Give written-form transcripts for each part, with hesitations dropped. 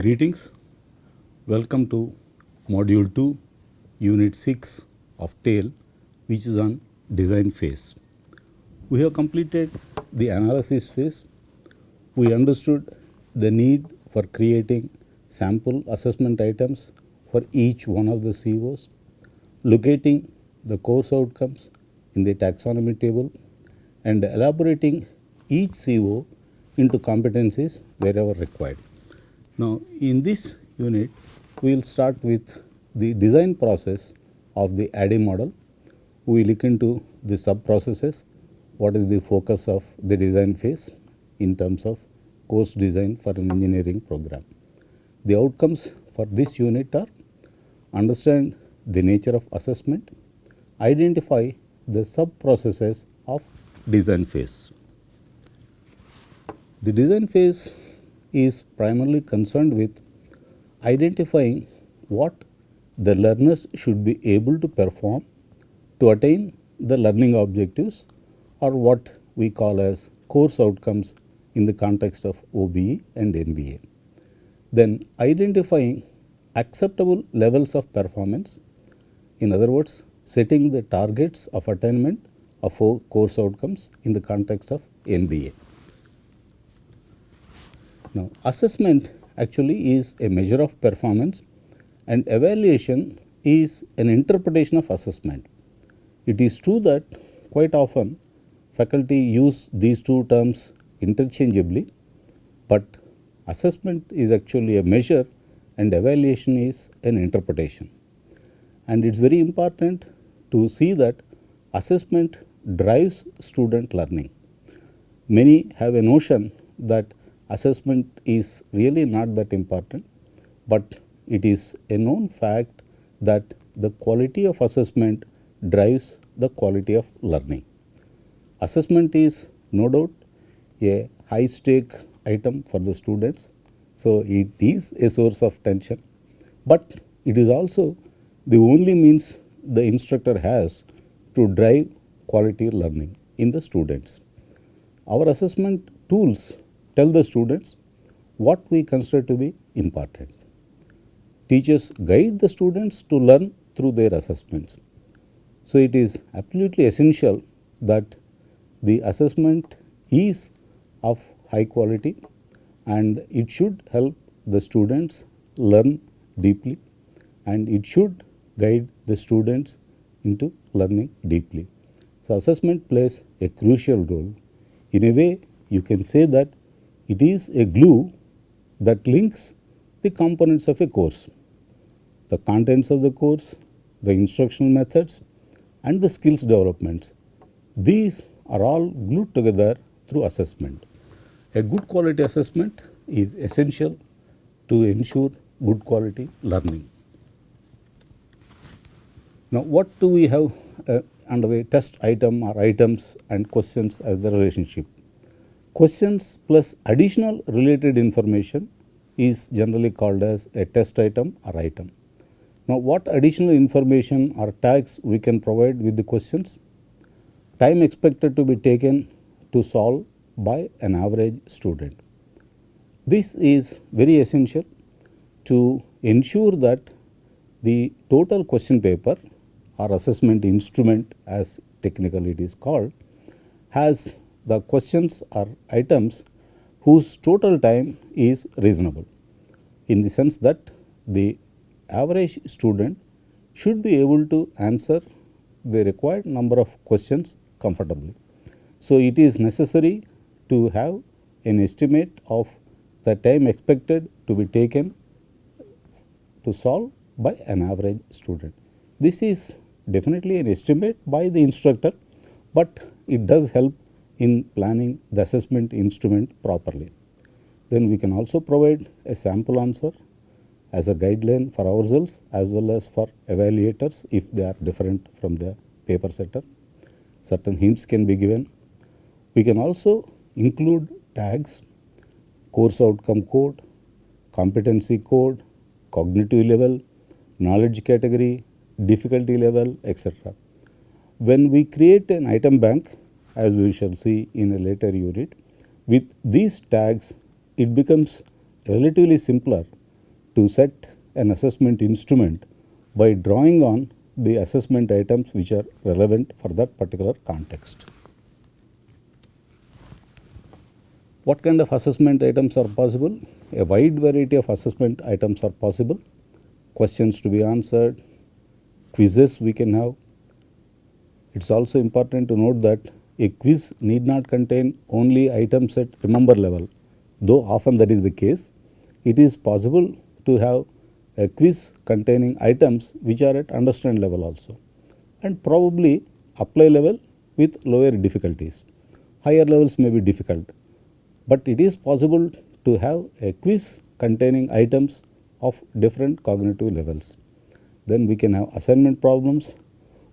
Greetings, welcome to Module 2, Unit 6 of TALE, which is on design phase. We have completed the analysis phase. We understood the need for creating sample assessment items for each one of the COs, locating the course outcomes in the taxonomy table, and elaborating each CO into competencies wherever required. Now, in this unit, we will start with the design process of the ADDIE model. We look into the sub-processes, what is the focus of the design phase in terms of course design for an engineering program. The outcomes for this unit are: understand the nature of assessment, identify the sub-processes of design phase. The design phase is primarily concerned with identifying what the learners should be able to perform to attain the learning objectives, or what we call as course outcomes in the context of OBE and NBA. Then identifying acceptable levels of performance, in other words, setting the targets of attainment of course outcomes in the context of NBA. Now, assessment actually is a measure of performance, and evaluation is an interpretation of assessment. It is true that quite often faculty use these two terms interchangeably, but assessment is actually a measure and evaluation is an interpretation. And it is very important to see that assessment drives student learning. Many have a notion that assessment is really not that important, but it is a known fact that the quality of assessment drives the quality of learning. Assessment is no doubt a high stake item for the students, so it is a source of tension, but it is also the only means the instructor has to drive quality learning in the students. Our assessment tools tell the students what we consider to be important. Teachers guide the students to learn through their assessments. So, it is absolutely essential that the assessment is of high quality and it should help the students learn deeply, and it should guide the students into learning deeply. So, assessment plays a crucial role. In a way, you can say that it is a glue that links the components of a course, the contents of the course, the instructional methods, and the skills developments. These are all glued together through assessment. A good quality assessment is essential to ensure good quality learning. Now, what do we have under the test item or items and questions as the relationship? Questions plus additional related information is generally called as a test item or item. Now, what additional information or tags we can provide with the questions? Time expected to be taken to solve by an average student. This is very essential to ensure that the total question paper or assessment instrument, as technically it is called, has the questions or items whose total time is reasonable, in the sense that the average student should be able to answer the required number of questions comfortably. So, it is necessary to have an estimate of the time expected to be taken to solve by an average student. This is definitely an estimate by the instructor, but it does help in planning the assessment instrument properly. Then we can also provide a sample answer as a guideline for ourselves as well as for evaluators if they are different from the paper setter. Certain hints can be given. We can also include tags, course outcome code, competency code, cognitive level, knowledge category, difficulty level, etc. When we create an item bank, as we shall see in a later unit, with these tags, it becomes relatively simpler to set an assessment instrument by drawing on the assessment items which are relevant for that particular context. What kind of assessment items are possible? A wide variety of assessment items are possible. Questions to be answered, quizzes we can have. It's also important to note that a quiz need not contain only items at remember level, though often that is the case. It is possible to have a quiz containing items which are at understand level also, and probably apply level with lower difficulties. Higher levels may be difficult, but it is possible to have a quiz containing items of different cognitive levels. Then we can have assignment problems.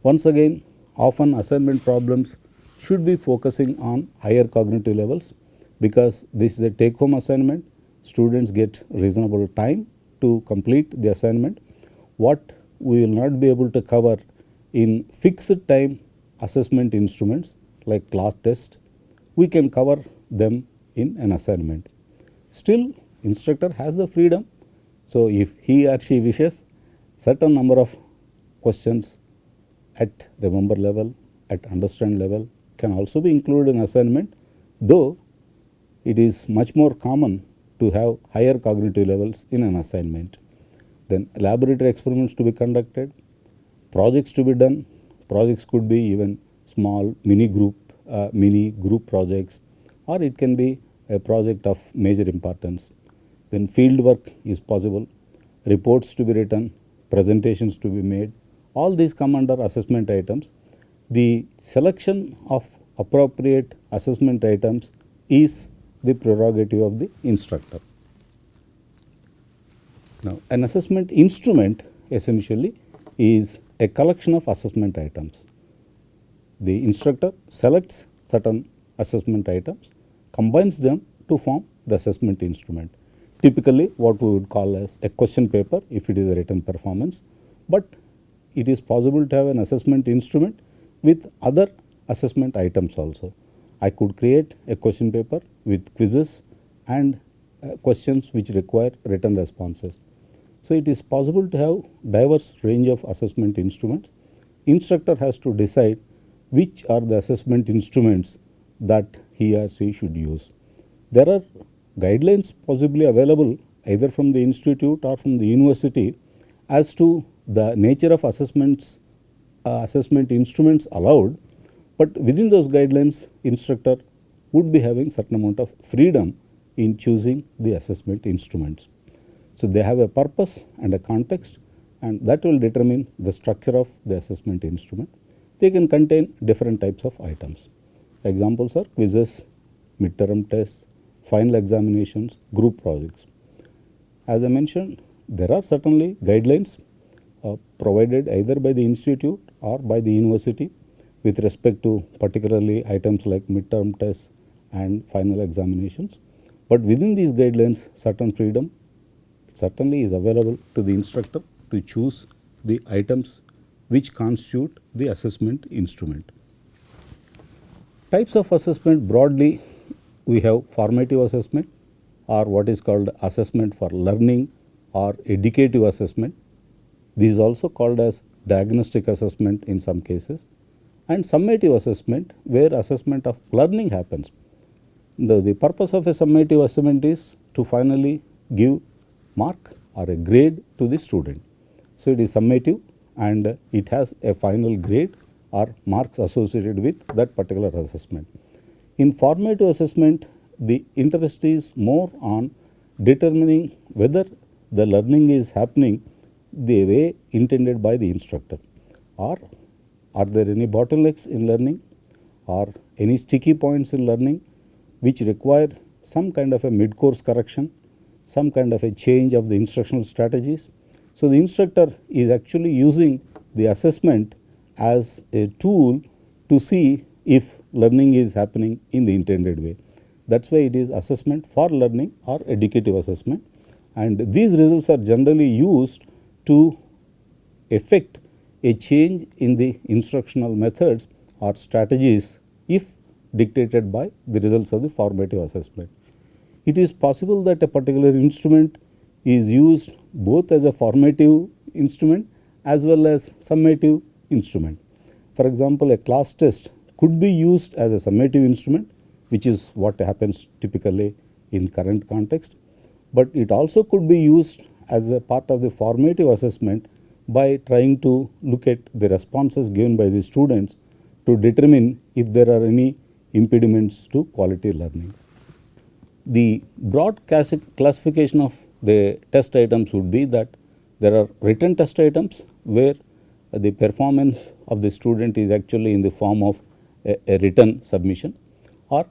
Once again, often assignment problems should be focusing on higher cognitive levels, because this is a take home assignment. Students get reasonable time to complete the assignment. What we will not be able to cover in fixed time assessment instruments like class test, we can cover them in an assignment. Still, instructor has the freedom. So if he or she wishes, certain number of questions at remember level, at understand level can also be included in assignment, though it is much more common to have higher cognitive levels in an assignment. Then laboratory experiments to be conducted, projects to be done. Projects could be even small mini group projects, or it can be a project of major importance. Then field work is possible, reports to be written, presentations to be made. All these come under assessment items. The selection of appropriate assessment items is the prerogative of the instructor. Now, an assessment instrument essentially is a collection of assessment items. The instructor selects certain assessment items, combines them to form the assessment instrument. Typically what we would call as a question paper if it is a written performance, but it is possible to have an assessment instrument with other assessment items also. I could create a question paper with quizzes and questions which require written responses. So it is possible to have diverse range of assessment instruments. Instructor has to decide which are the assessment instruments that he or she should use. There are guidelines possibly available either from the institute or from the university as to the nature of assessment instruments allowed, but within those guidelines, instructor would be having certain amount of freedom in choosing the assessment instruments. So they have a purpose and a context, and that will determine the structure of the assessment instrument. They can contain different types of items. Examples are quizzes, midterm tests, final examinations, group projects. As I mentioned, there are certainly guidelines provided either by the institute or by the university with respect to particularly items like midterm tests and final examinations. But within these guidelines, certain freedom certainly is available to the instructor to choose the items which constitute the assessment instrument. Types of assessment broadly, we have formative assessment, or what is called assessment for learning or educative assessment. This is also called as diagnostic assessment in some cases, and summative assessment where assessment of learning happens. The purpose of a summative assessment is to finally give mark or a grade to the student. So it is summative and it has a final grade or marks associated with that particular assessment. In formative assessment, the interest is more on determining whether the learning is happening the way intended by the instructor, or are there any bottlenecks in learning or any sticky points in learning which require some kind of a mid-course correction, some kind of a change of the instructional strategies. So the instructor is actually using the assessment as a tool to see if learning is happening in the intended way. That's why it is assessment for learning or educative assessment, and these results are generally used to effect a change in the instructional methods or strategies if dictated by the results of the formative assessment. It is possible that a particular instrument is used both as a formative instrument as well as summative instrument. For example, a class test could be used as a summative instrument, which is what happens typically in current context, but it also could be used as a part of the formative assessment by trying to look at the responses given by the students to determine if there are any impediments to quality learning. The broad classification of the test items would be that there are written test items where the performance of the student is actually in the form of a written submission, or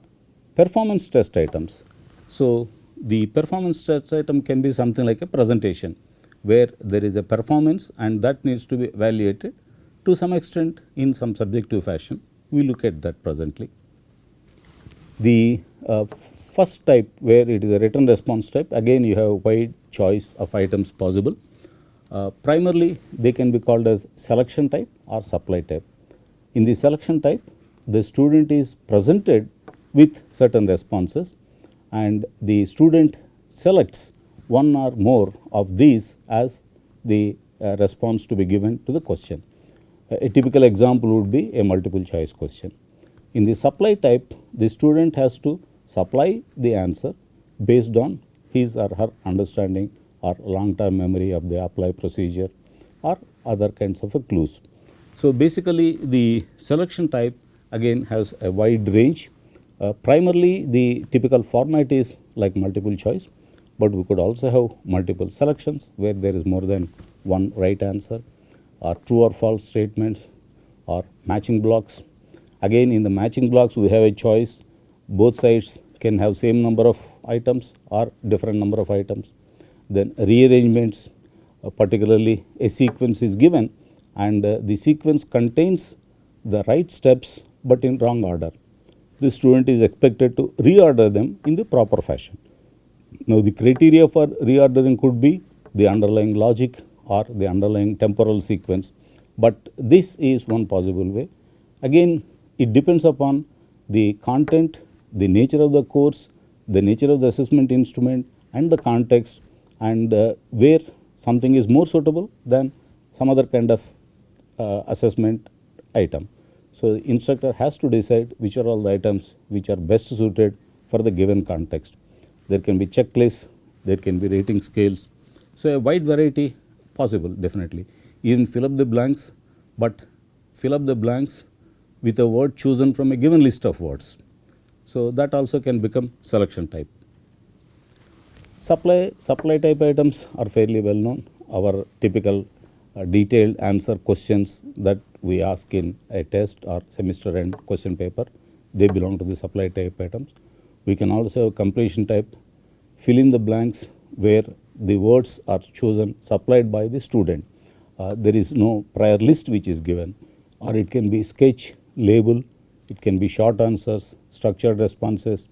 performance test items. So, the performance test item can be something like a presentation where there is a performance and that needs to be evaluated to some extent in some subjective fashion. We look at that presently. The first type, where it is a written response type, again you have a wide choice of items possible. Primarily they can be called as selection type or supply type. In the selection type, the student is presented with certain responses and the student selects one or more of these as the response to be given to the question. A typical example would be a multiple choice question. In the supply type, the student has to supply the answer based on his or her understanding or long-term memory of the apply procedure or other kinds of clues. So, basically the selection type again has a wide range. Primarily the typical format is like multiple choice, but we could also have multiple selections where there is more than one right answer, or true or false statements, or matching blocks. Again, in the matching blocks we have a choice. Both sides can have same number of items or different number of items. Then rearrangements, particularly a sequence is given and the sequence contains the right steps but in wrong order. The student is expected to reorder them in the proper fashion. Now, the criteria for reordering could be the underlying logic or the underlying temporal sequence, but this is one possible way. Again, it depends upon the content, the nature of the course, the nature of the assessment instrument and the context, and where something is more suitable than some other kind of assessment item. So, the instructor has to decide which are all the items which are best suited for the given context. There can be checklists, there can be rating scales. So, a wide variety possible definitely. Even fill up the blanks, but fill up the blanks with a word chosen from a given list of words. So, that also can become selection type. Supply type items are fairly well known. Our typical detailed answer questions that we ask in a test or semester end question paper, they belong to the supply type items. We can also have completion type, fill in the blanks where the words are chosen, supplied by the student. There is no prior list which is given, or it can be sketch, label, it can be short answers, structured responses,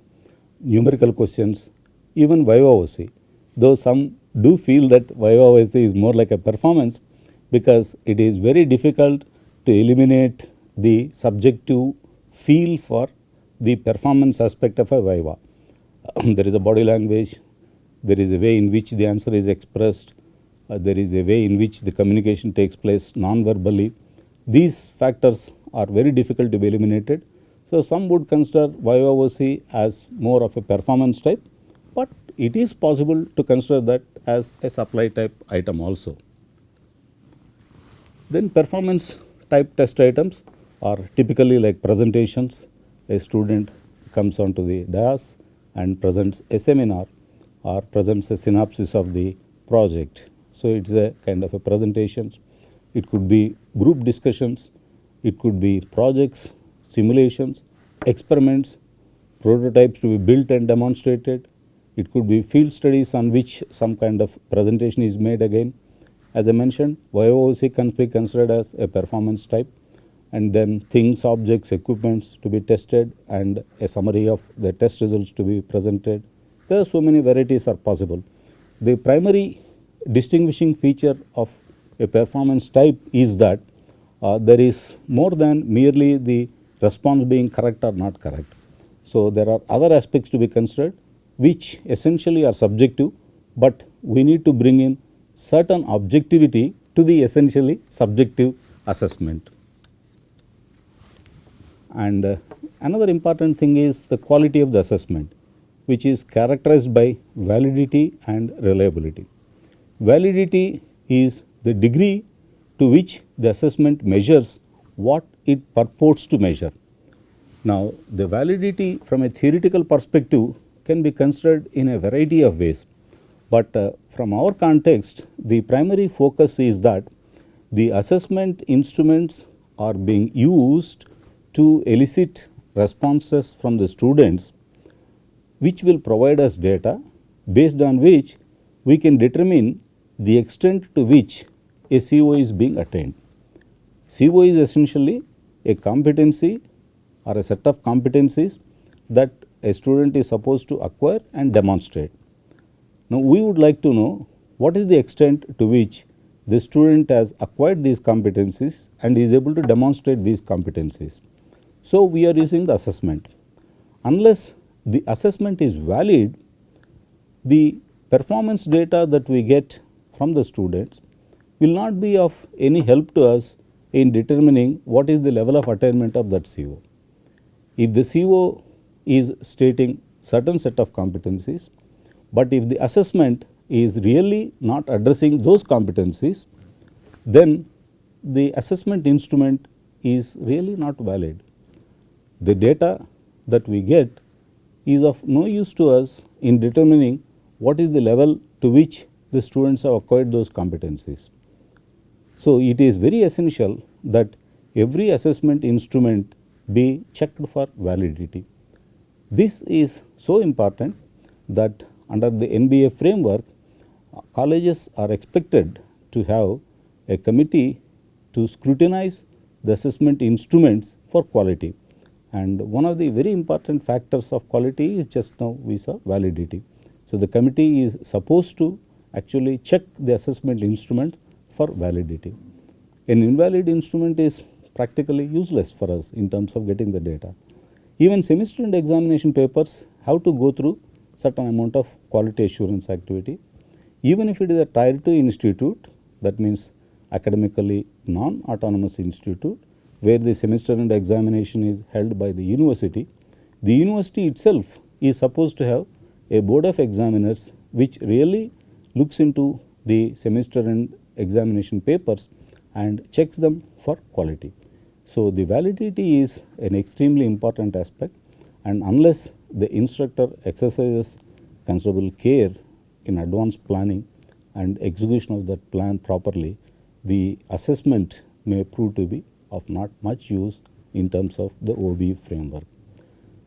numerical questions, even Viva OC. Though some do feel that Viva OC is more like a performance, because it is very difficult to eliminate the subjective feel for the performance aspect of a Viva. There is a body language, there is a way in which the answer is expressed, there is a way in which the communication takes place non-verbally. These factors are very difficult to be eliminated. So, some would consider Viva OC as more of a performance type, but it is possible to consider that as a supply type item also. Then performance type test items are typically like presentations. A student comes onto the dais and presents a seminar or presents a synopsis of the project. So, it is a kind of a presentations. It could be group discussions, it could be projects, simulations, experiments, prototypes to be built and demonstrated. It could be field studies on which some kind of presentation is made again. As I mentioned, YOC can be considered as a performance type, and then things, objects, equipments to be tested and a summary of the test results to be presented. There are so many varieties are possible. The primary distinguishing feature of a performance type is that there is more than merely the response being correct or not correct. So, there are other aspects to be considered which essentially are subjective, but we need to bring in certain objectivity to the essentially subjective assessment. And another important thing is the quality of the assessment, which is characterized by validity and reliability. Validity is the degree to which the assessment measures what it purports to measure. Now, the validity from a theoretical perspective can be considered in a variety of ways, but from our context, the primary focus is that the assessment instruments are being used to elicit responses from the students, which will provide us data based on which we can determine the extent to which a CO is being attained. CO is essentially a competency or a set of competencies that a student is supposed to acquire and demonstrate. Now, we would like to know what is the extent to which the student has acquired these competencies and is able to demonstrate these competencies. So, we are using the assessment. Unless the assessment is valid, the performance data that we get from the students will not be of any help to us in determining what is the level of attainment of that CO. If the CO is stating certain set of competencies, but if the assessment is really not addressing those competencies, then the assessment instrument is really not valid. The data that we get is of no use to us in determining what is the level to which the students have acquired those competencies. So, it is very essential that every assessment instrument be checked for validity. This is so important that under the NBA framework, colleges are expected to have a committee to scrutinize the assessment instruments for quality. And one of the very important factors of quality is just now we saw validity. So, the committee is supposed to actually check the assessment instrument for validity. An invalid instrument is practically useless for us in terms of getting the data. Even semester and examination papers have to go through certain amount of quality assurance activity. Even if it is a tier 2 institute, that means academically non-autonomous institute, where the semester and examination is held by the university itself is supposed to have a board of examiners which really looks into the semester and examination papers and checks them for quality. So, the validity is an extremely important aspect, and unless the instructor exercises considerable care in advance planning and execution of that plan properly, the assessment may prove to be of not much use in terms of the OB framework.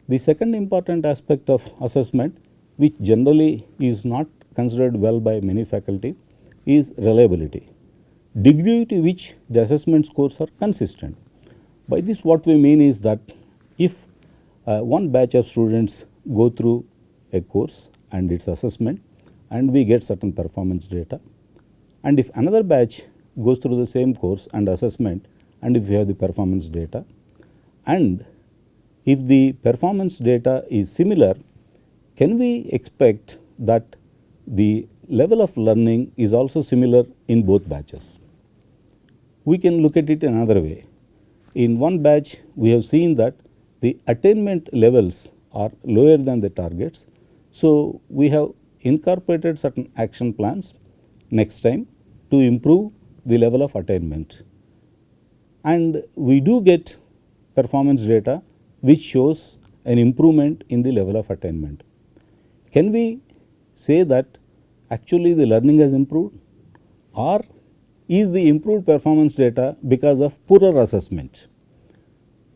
The second important aspect of assessment, which generally is not considered well by many faculty, is reliability. Degree to which the assessment scores are consistent. By this what we mean is that if one batch of students go through a course and its assessment and we get certain performance data, and if another batch goes through the same course and assessment and if we have the performance data, and if the performance data is similar, can we expect that the level of learning is also similar in both batches? We can look at it another way. In one batch, we have seen that the attainment levels are lower than the targets. So, we have incorporated certain action plans next time to improve the level of attainment. And we do get performance data which shows an improvement in the level of attainment. Can we say that actually the learning has improved, or is the improved performance data because of poorer assessment?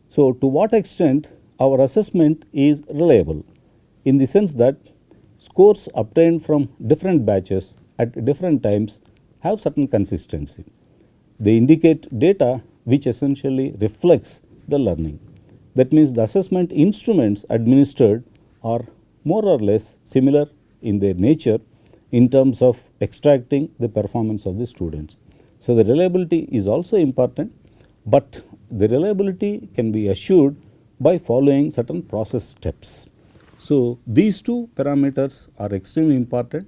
So, to what extent our assessment is reliable, in the sense that scores obtained from different batches at different times have certain consistency. They indicate data which essentially reflects the learning. That means the assessment instruments administered are more or less similar in their nature in terms of extracting the performance of the students. So, the reliability is also important, but the reliability can be assured by following certain process steps. So, these two parameters are extremely important,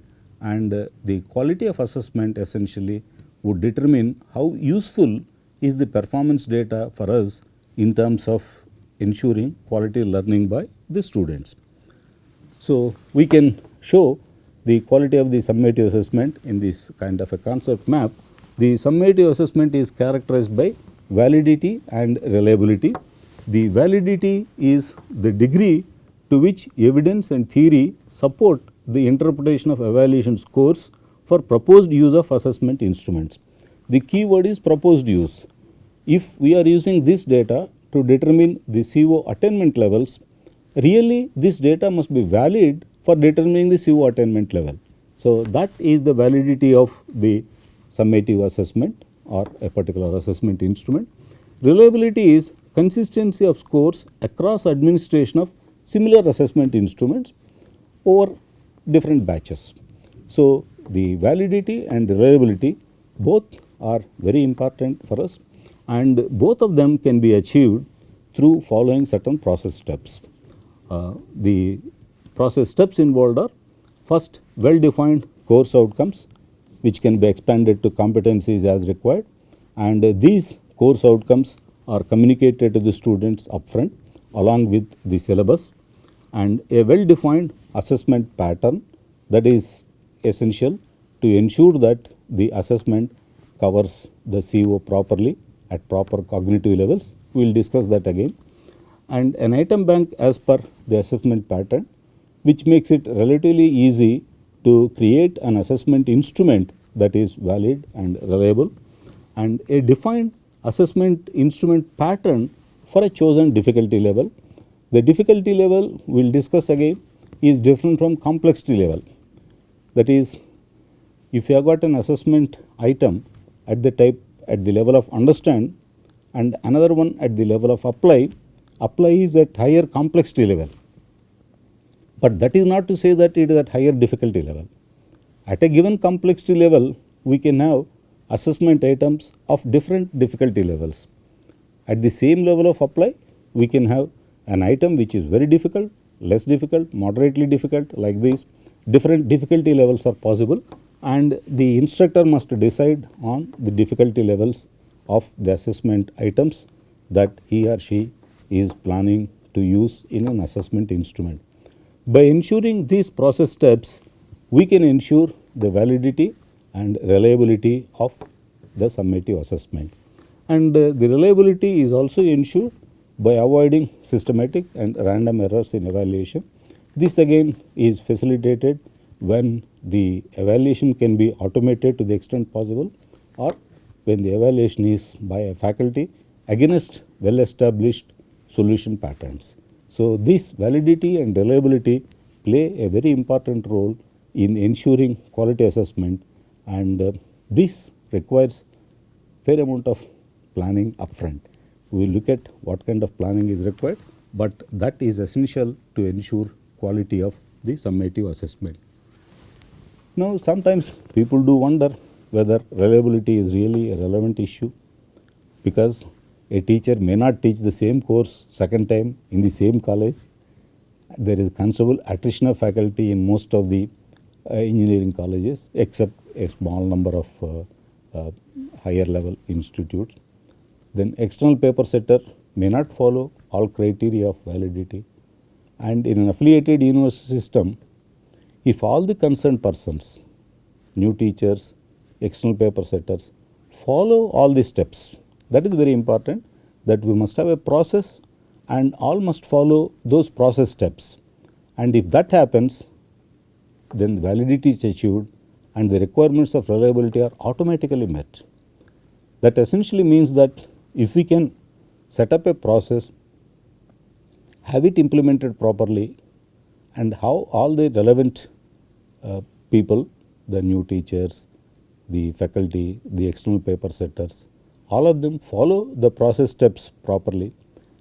and the quality of assessment essentially would determine how useful is the performance data for us in terms of ensuring quality learning by the students. So, we can show the quality of the summative assessment in this kind of a concept map. The summative assessment is characterized by validity and reliability. The validity is the degree to which evidence and theory support the interpretation of evaluation scores for proposed use of assessment instruments. The key word is proposed use. If we are using this data to determine the CO attainment levels, really this data must be valid for determining the CO attainment level. So, that is the validity of the summative assessment or a particular assessment instrument. Reliability is consistency of scores across administration of similar assessment instruments over different batches. So, the validity and reliability both are very important for us, and both of them can be achieved through following certain process steps. The process steps involved are: first, well defined course outcomes which can be expanded to competencies as required, and these course outcomes are communicated to the students upfront along with the syllabus, and a well defined assessment pattern that is essential to ensure that the assessment covers the CO properly at proper cognitive levels. We will discuss that again. And an item bank as per the assessment pattern, which makes it relatively easy to create an assessment instrument that is valid and reliable, and a defined assessment instrument pattern for a chosen difficulty level. The difficulty level we will discuss again is different from complexity level. That is, if you have got an assessment item at the level of understand and another one at the level of apply, apply is at higher complexity level, but that is not to say that it is at higher difficulty level. At a given complexity level, we can have assessment items of different difficulty levels. At the same level of apply, we can have an item which is very difficult, less difficult, moderately difficult, like this. Different difficulty levels are possible, and the instructor must decide on the difficulty levels of the assessment items that he or she is planning to use in an assessment instrument. By ensuring these process steps, we can ensure the validity and reliability of the summative assessment. And the reliability is also ensured by avoiding systematic and random errors in evaluation. This again is facilitated when the evaluation can be automated to the extent possible, or when the evaluation is by a faculty against well established solution patterns. So, this validity and reliability play a very important role in ensuring quality assessment, and this requires fair amount of planning upfront. We will look at what kind of planning is required, but that is essential to ensure quality of the summative assessment. Now, sometimes people do wonder whether reliability is really a relevant issue, because a teacher may not teach the same course second time in the same college. There is considerable attrition of faculty in most of the engineering colleges, except a small number of higher level institutes. Then external paper setter may not follow all criteria of validity, and in an affiliated university system, if all the concerned persons, new teachers, external paper setters, follow all the steps, that is very important, that we must have a process and all must follow those process steps. And if that happens, then validity is achieved and the requirements of reliability are automatically met. That essentially means that if we can set up a process, have it implemented properly, and how all the relevant people, the new teachers, the faculty, the external paper setters, all of them follow the process steps properly,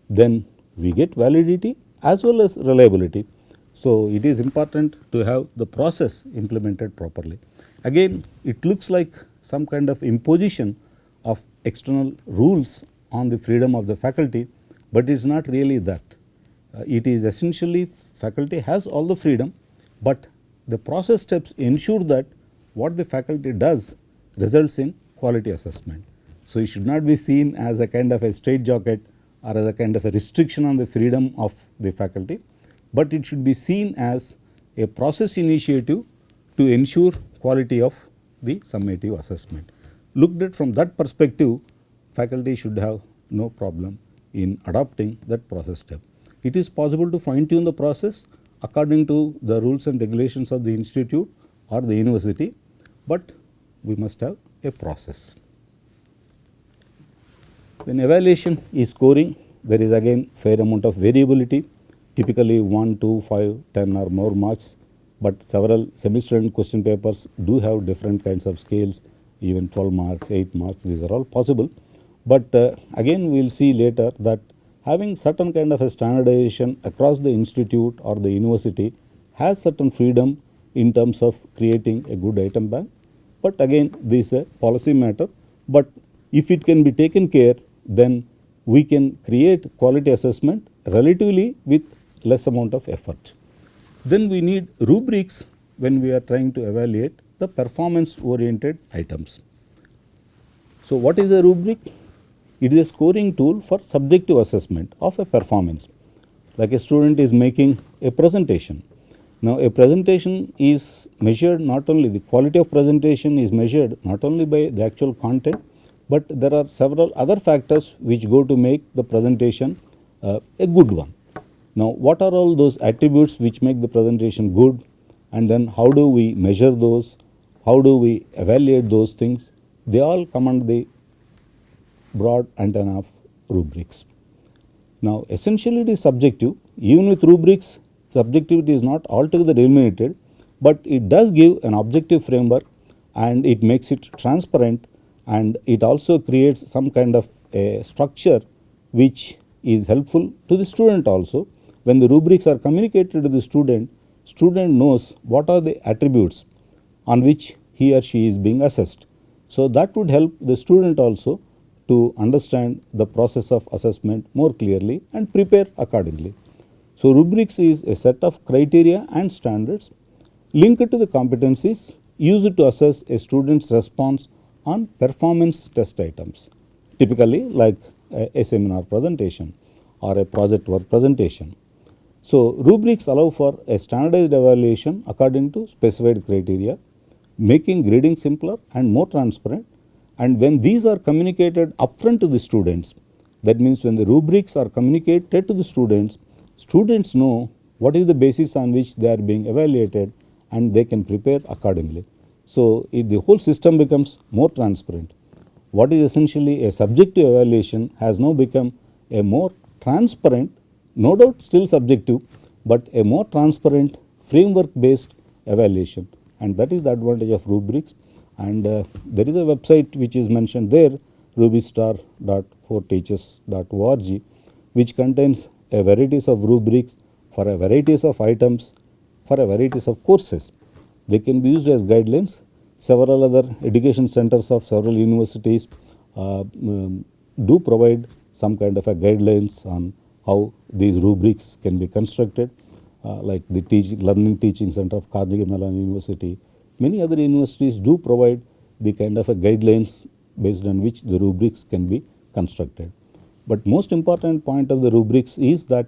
then we get validity as well as reliability. So, it is important to have the process implemented properly. Again, it looks like some kind of imposition of external rules on the freedom of the faculty, but it is not really that. It is essentially faculty has all the freedom, but the process steps ensure that what the faculty does results in quality assessment. So, it should not be seen as a kind of a straitjacket or as a kind of a restriction on the freedom of the faculty, but it should be seen as a process initiative to ensure quality of the summative assessment. Looked at from that perspective, faculty should have no problem in adopting that process step. It is possible to fine tune the process according to the rules and regulations of the institute or the university, but we must have a process. When evaluation is scoring, there is again fair amount of variability, typically 1, 2, 5, 10 or more marks, but several semester end question papers do have different kinds of scales, even 12 marks, 8 marks, these are all possible. But again we will see later that having certain kind of a standardization across the institute or the university has certain freedom in terms of creating a good item bank. But again this is a policy matter, but if it can be taken care, then we can create quality assessment relatively with less amount of effort. Then we need rubrics when we are trying to evaluate the performance oriented items. So, what is a rubric? It is a scoring tool for subjective assessment of a performance. Like a student is making a presentation. Now, a presentation is measured not only, the quality of presentation is measured not only by the actual content, but there are several other factors which go to make the presentation a good one. Now, what are all those attributes which make the presentation good, and then how do we measure those, how do we evaluate those things? They all come under the broad antenna of rubrics. Now, essentially it is subjective. Even with rubrics, subjectivity is not altogether eliminated, but it does give an objective framework and it makes it transparent, and it also creates some kind of a structure which is helpful to the student also. When the rubrics are communicated to the student knows what are the attributes on which he or she is being assessed. So, that would help the student also to understand the process of assessment more clearly and prepare accordingly. So, rubrics is a set of criteria and standards linked to the competencies used to assess a student's response on performance test items, typically like a seminar presentation or a project work presentation. So, rubrics allow for a standardized evaluation according to specified criteria, making grading simpler and more transparent. And when these are communicated upfront to the students, that means when the rubrics are communicated to the students know what is the basis on which they are being evaluated and they can prepare accordingly. So, the whole system becomes more transparent. What is essentially a subjective evaluation has now become a more transparent, no doubt still subjective, but a more transparent framework based evaluation, and that is the advantage of rubrics. And there is a website which is mentioned there, rubistar.forteachers.org, which contains a varieties of rubrics for a varieties of items for a varieties of courses. They can be used as guidelines. Several other education centers of several universities do provide some kind of a guidelines on how these rubrics can be constructed, like the Learning Teaching Center of Carnegie Mellon University. Many other universities do provide the kind of a guidelines based on which the rubrics can be constructed. But most important point of the rubrics is that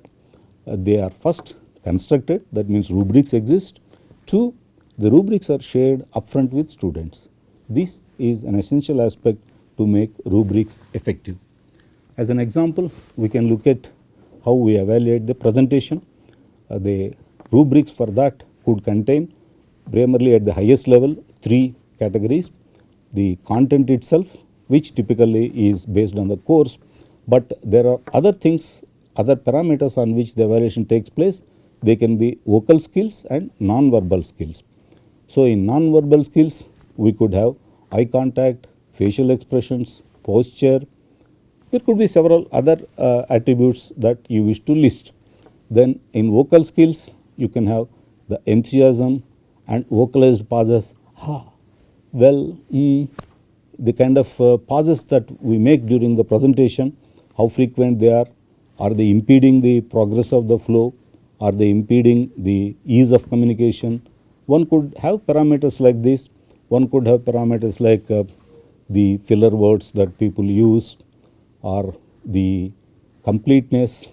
they are first constructed, that means rubrics exist. 2, the rubrics are shared upfront with students. This is an essential aspect to make rubrics effective. As an example, we can look at how we evaluate the presentation. The rubrics for that could contain primarily at the highest level 3 categories: the content itself, which typically is based on the course, but there are other things, other parameters on which the evaluation takes place. They can be vocal skills and non-verbal skills. So, in non-verbal skills we could have eye contact, facial expressions, posture. There could be several other attributes that you wish to list. Then in vocal skills you can have the enthusiasm and vocalized pauses, well, the kind of pauses that we make during the presentation, how frequent they are they impeding the progress of the flow, are they impeding the ease of communication, one could have parameters like this. One could have parameters like the filler words that people use, or the completeness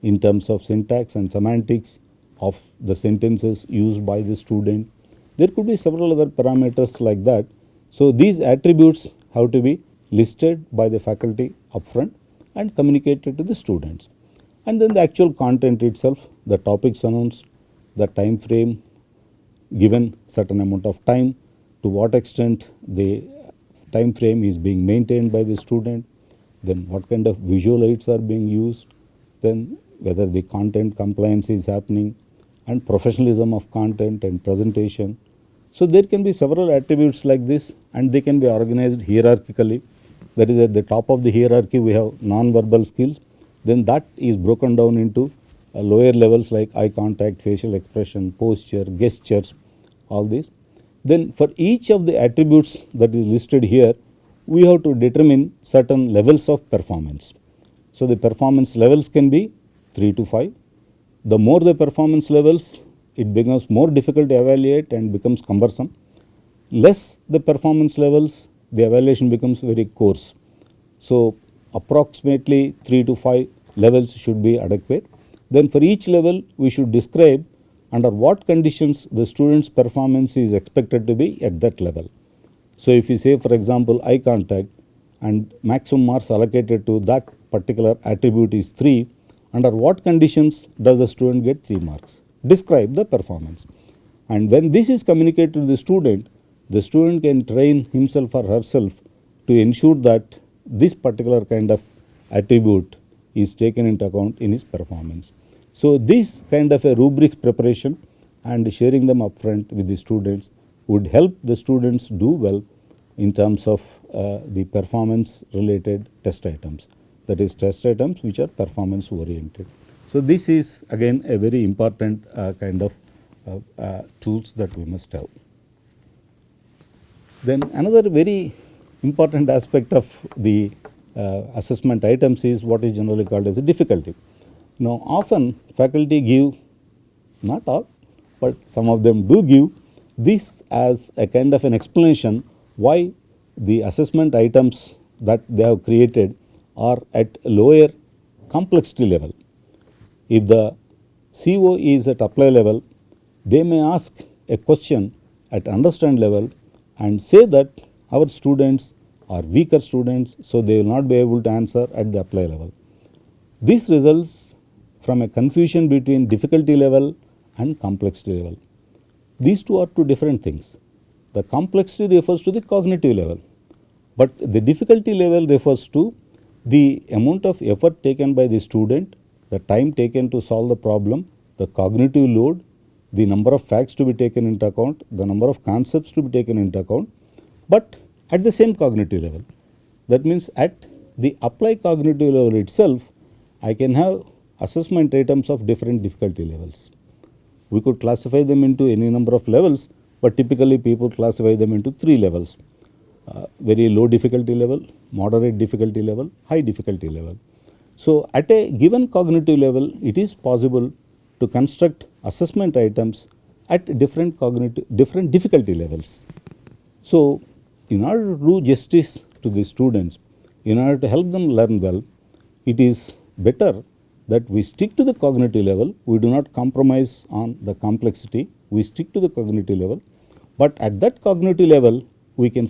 in terms of syntax and semantics of the sentences used by the student. There could be several other parameters like that. So, these attributes have to be listed by the faculty upfront and communicated to the students. And then the actual content itself, the topics announced, the time frame, given certain amount of time, to what extent the time frame is being maintained by the student, then what kind of visual aids are being used, then whether the content compliance is happening, and professionalism of content and presentation. So, there can be several attributes like this, and they can be organized hierarchically. That is, at the top of the hierarchy we have non-verbal skills, then that is broken down into lower levels like eye contact, facial expression, posture, gestures, all these. Then for each of the attributes that is listed here, we have to determine certain levels of performance. So, the performance levels can be 3 to 5. The more the performance levels, it becomes more difficult to evaluate and becomes cumbersome. Less the performance levels, the evaluation becomes very coarse. So, approximately 3 to 5 levels should be adequate. Then for each level, we should describe under what conditions the student's performance is expected to be at that level. So, if you say for example eye contact and maximum marks allocated to that particular attribute is 3, under what conditions does the student get 3 marks? Describe the performance. And when this is communicated to the student can train himself or herself to ensure that this particular kind of attribute is taken into account in his performance. So, this kind of a rubrics preparation and sharing them upfront with the students would help the students do well in terms of the performance related test items, that is test items which are performance oriented. So, this is again a very important kind of tools that we must have. Then another very important aspect of the assessment items is what is generally called as a difficulty. Now, often faculty give, not all, but some of them do give this as a kind of an explanation why the assessment items that they have created are at lower complexity level. If the CO is at apply level, they may ask a question at understand level and say that our students are weaker students, so they will not be able to answer at the apply level. This results from a confusion between difficulty level and complexity level. These two are two different things. The complexity refers to the cognitive level, but the difficulty level refers to the amount of effort taken by the student, the time taken to solve the problem, the cognitive load, the number of facts to be taken into account, the number of concepts to be taken into account, but at the same cognitive level. That means at the apply cognitive level itself, I can have assessment items of different difficulty levels. We could classify them into any number of levels, but typically people classify them into 3 levels. Very low difficulty level, moderate difficulty level, high difficulty level. So, at a given cognitive level, it is possible to construct assessment items at different difficulty levels. So, in order to do justice to the students, in order to help them learn well, it is better that we stick to the cognitive level. We do not compromise on the complexity. We stick to the cognitive level, but at that cognitive level, we can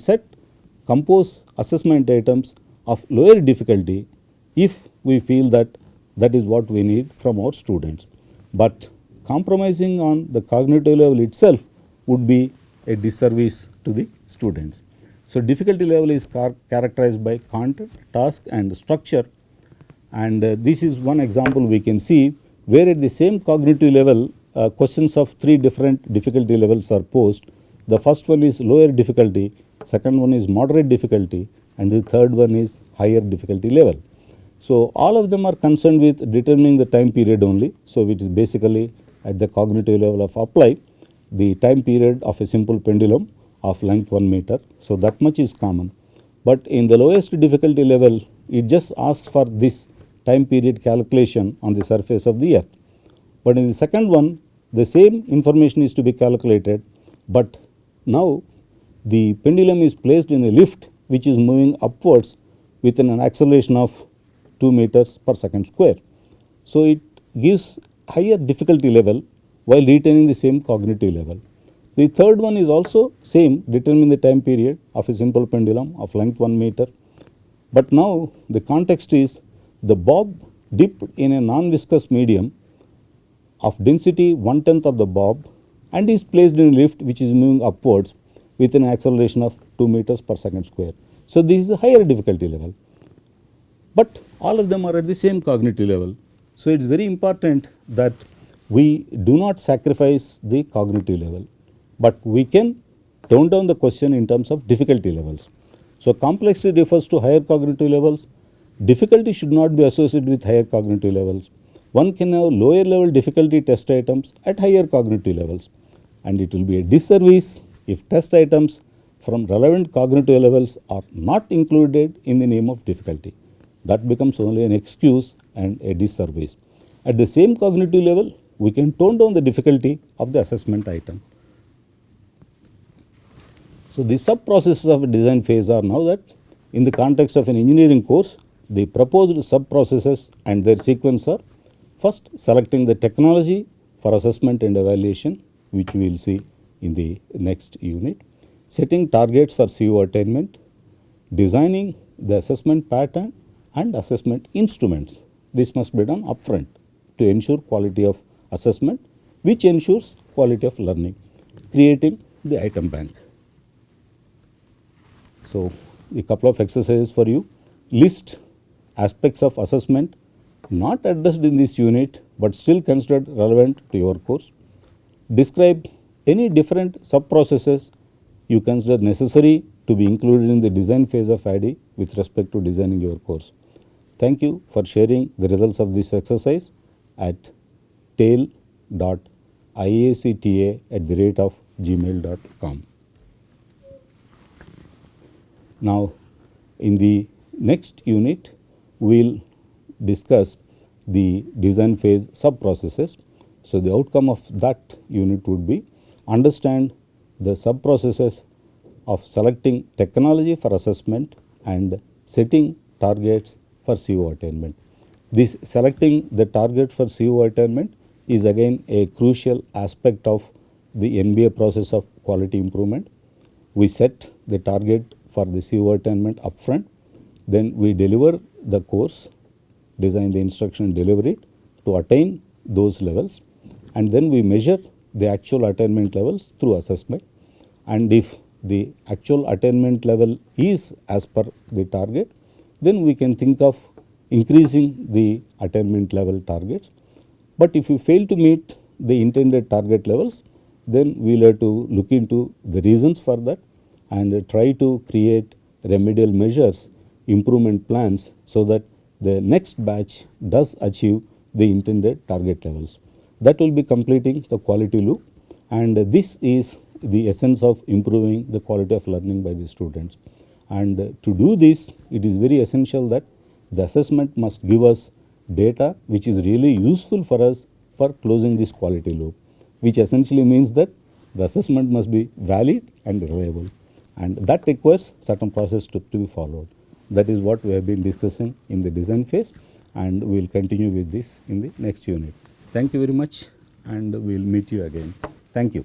compose assessment items of lower difficulty if we feel that that is what we need from our students. But compromising on the cognitive level itself would be a disservice to the students. So, difficulty level is characterized by content, task and structure, and this is one example we can see where at the same cognitive level questions of 3 different difficulty levels are posed. The first one is lower difficulty, second one is moderate difficulty, and the third one is higher difficulty level. So, all of them are concerned with determining the time period only. So, which is basically at the cognitive level of apply, the time period of a simple pendulum of length 1 meter. So, that much is common, but in the lowest difficulty level, it just asks for this time period calculation on the surface of the earth. But in the second one, the same information is to be calculated but now the pendulum is placed in a lift which is moving upwards with an acceleration of 2 meters per second square. So, it gives higher difficulty level while retaining the same cognitive level. The third one is also same, determine the time period of a simple pendulum of length 1 meter, but now the context is the bob dipped in a non-viscous medium of density 1/10 of the bob and is placed in a lift which is moving upwards with an acceleration of 2 meters per second square. So, this is a higher difficulty level, but all of them are at the same cognitive level. So, it is very important that we do not sacrifice the cognitive level, but we can tone down the question in terms of difficulty levels. So, complexity refers to higher cognitive levels. Difficulty should not be associated with higher cognitive levels. One can have lower level difficulty test items at higher cognitive levels, and it will be a disservice if test items from relevant cognitive levels are not included in the name of difficulty. That becomes only an excuse and a disservice. At the same cognitive level, we can tone down the difficulty of the assessment item. So, the sub processes of a design phase are now that in the context of an engineering course, the proposed sub processes and their sequence are: first, selecting the technology for assessment and evaluation, which we will see in the next unit; setting targets for CO attainment; designing the assessment pattern and assessment instruments. This must be done upfront to ensure quality of assessment, which ensures quality of learning; creating the item bank. So, a couple of exercises for you: list aspects of assessment not addressed in this unit, but still considered relevant to your course. Describe any different sub processes you consider necessary to be included in the design phase of ADDIE with respect to designing your course. Thank you for sharing the results of this exercise at tail.iacta@gmail.com. Now, in the next unit, we will discuss the design phase sub processes. So, the outcome of that unit would be understand the sub processes of selecting technology for assessment and setting targets for CO attainment. This selecting the target for CO attainment is again a crucial aspect of the NBA process of quality improvement. We set the target for the CO attainment upfront, then we deliver the course, design the instruction, deliver it to attain those levels, and then we measure the actual attainment levels through assessment. And if the actual attainment level is as per the target, then we can think of increasing the attainment level targets. But if you fail to meet the intended target levels, then we will have to look into the reasons for that and try to create remedial measures, improvement plans, so that the next batch does achieve the intended target levels. That will be completing the quality loop, and this is the essence of improving the quality of learning by the students. And to do this, it is very essential that the assessment must give us data which is really useful for us for closing this quality loop, which essentially means that the assessment must be valid and reliable, and that requires certain process to be followed. That is what we have been discussing in the design phase, and we will continue with this in the next unit. Thank you very much, and we will meet you again. Thank you.